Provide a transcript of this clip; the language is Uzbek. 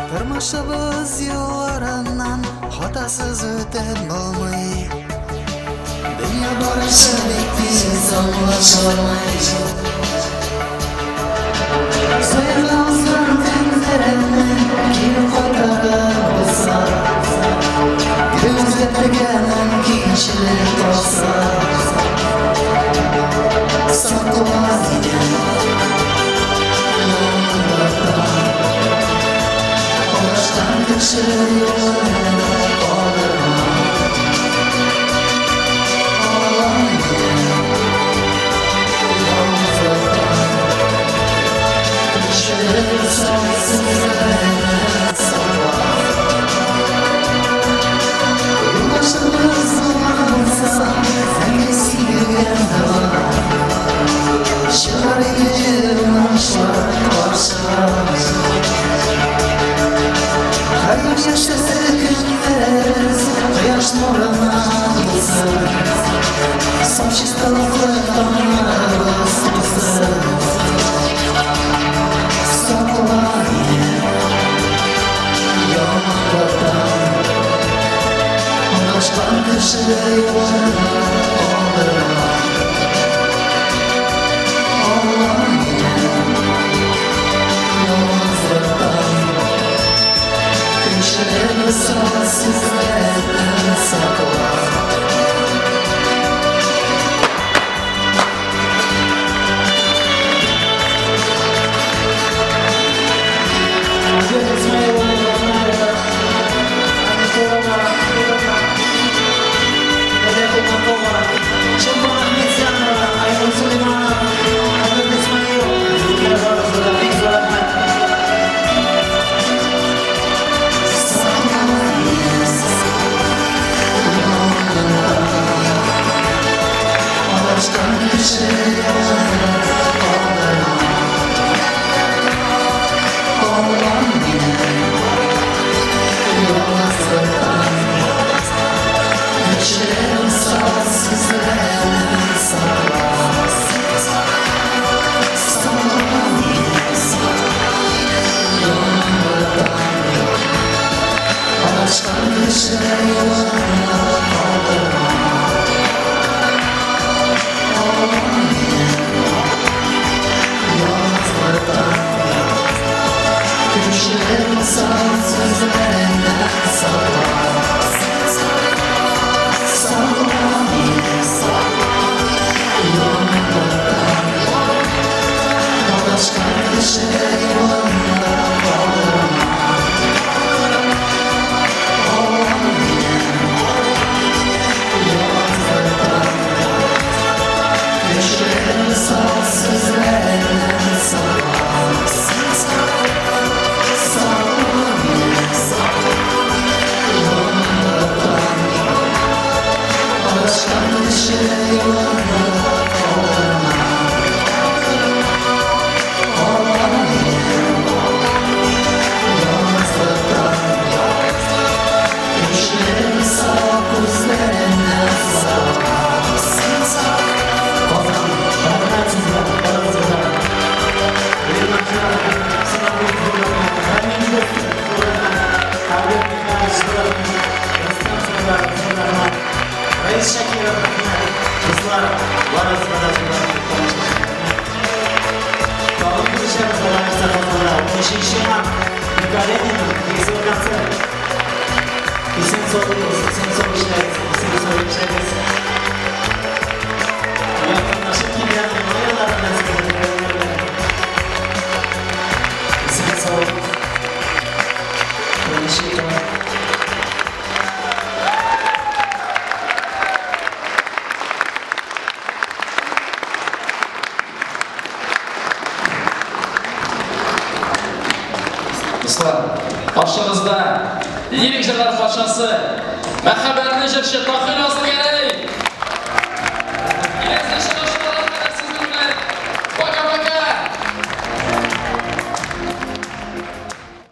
Turmushimiz yo'llaridan xatosiz o'tib bo'lmay, dunyo borishidek tez almasholmay, so'yilgan tenlarimni keyin qaytarib bo'lsa, ko'zga tirganim keyinchilik topsa, soqolingdan Kışır yollarına bağlarına ağlamayın yalnızlıktan Kışır sonsuzlarına sabah Yılbaşımız olmazsa hangisi yüzünde var Şılar gecenin aşlar karşılar Hayır yaşasın günlerimiz, Quyosh nuruna bulsun Sochistalıklarımız bulsun Saklayın yağmurlardan Ulaşkan kışır yollarına ağlarına Ağlayın yalnızlıktan Kışırını sonsuzlarına saklar Qarshimizda lirik jillar poshasi Mahabatli Jirshi Tohir Osman